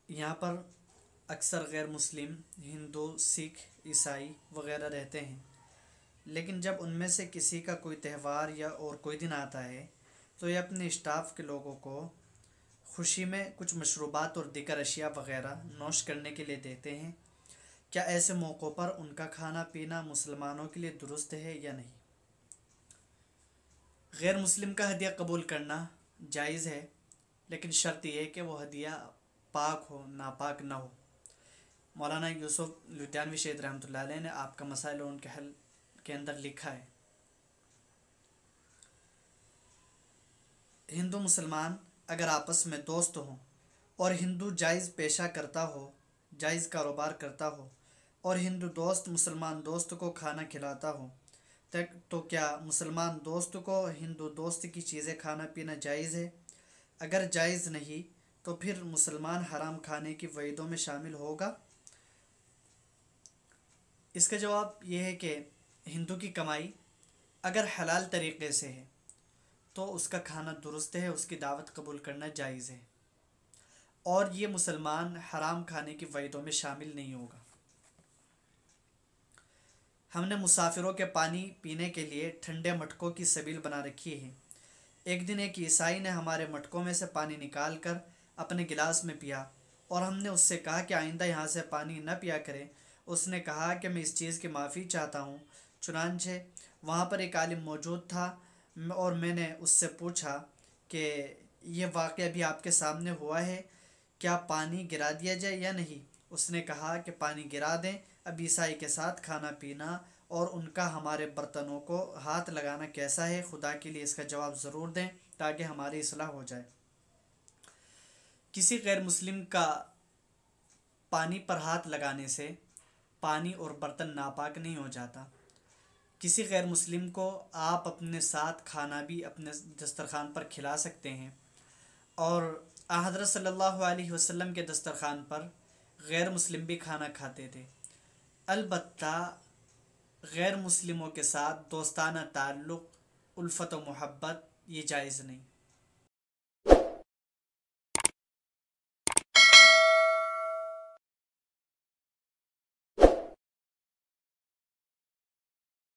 यहाँ पर अक्सर गैर मुस्लिम हिंदू, सिख, ईसाई वगैरह रहते हैं, लेकिन जब उनमें से किसी का कोई त्यौहार या और कोई दिन आता है तो ये अपने स्टाफ के लोगों को खुशी में कुछ मशरूबात और दीगर अशिया वगैरह नोश करने के लिए देते हैं। क्या ऐसे मौक़ों पर उनका खाना पीना मुसलमानों के लिए दुरुस्त है या नहीं? गैर मुस्लिम का हदिया कबूल करना जायज़ है, लेकिन शर्त यह है कि वो हदिया पाक हो, नापाक ना हो। मौलाना यूसुफ लुधियानवी शहीद रहमतुल्लाह अलैह ने आपका मसाइल और उनके हल के अंदर लिखा है, हिंदू मुसलमान अगर आपस में दोस्त हों और हिंदू जायज़ पेशा करता हो, जायज़ कारोबार करता हो और हिंदू दोस्त मुसलमान दोस्त को खाना खिलाता हो, तो क्या मुसलमान दोस्त को हिंदू दोस्त की चीज़ें खाना पीना जायज़ है? अगर जायज़ नहीं तो फिर मुसलमान हराम खाने की वईदों में शामिल होगा? इसका जवाब यह है कि हिंदू की कमाई अगर हलाल तरीक़े से है तो उसका खाना दुरुस्त है, उसकी दावत कबूल करना जायज़ है, और ये मुसलमान हराम खाने की वईदों में शामिल नहीं होगा। हमने मुसाफिरों के पानी पीने के लिए ठंडे मटकों की सबील बना रखी है। एक दिन एक ईसाई ने हमारे मटकों में से पानी निकाल कर अपने गिलास में पिया और हमने उससे कहा कि आइंदा यहाँ से पानी न पिया करें। उसने कहा कि मैं इस चीज़ की माफ़ी चाहता हूँ। चुनांचे वहाँ पर एक आलिम मौजूद था और मैंने उससे पूछा कि ये वाक़या भी आपके सामने हुआ है, क्या पानी गिरा दिया जाए या नहीं? उसने कहा कि पानी गिरा दें। अब ईसाई के साथ खाना पीना और उनका हमारे बर्तनों को हाथ लगाना कैसा है? खुदा के लिए इसका जवाब ज़रूर दें ताकि हमारी इस्लाह हो जाए। किसी गैर मुस्लिम का पानी पर हाथ लगाने से पानी और बर्तन नापाक नहीं हो जाता। किसी गैर मुस्लिम को आप अपने साथ खाना भी अपने दस्तरखान पर खिला सकते हैं, और हज़रत सल्लल्लाहु अलैहि वसल्लम के दस्तरखान पर गैर मुस्लिम भी खाना खाते थे। अलबत्ता गैर मुस्लिमों के साथ दोस्ताना ताल्लुक़, उल्फ़त व मोहब्बत ये जायज़ नहीं।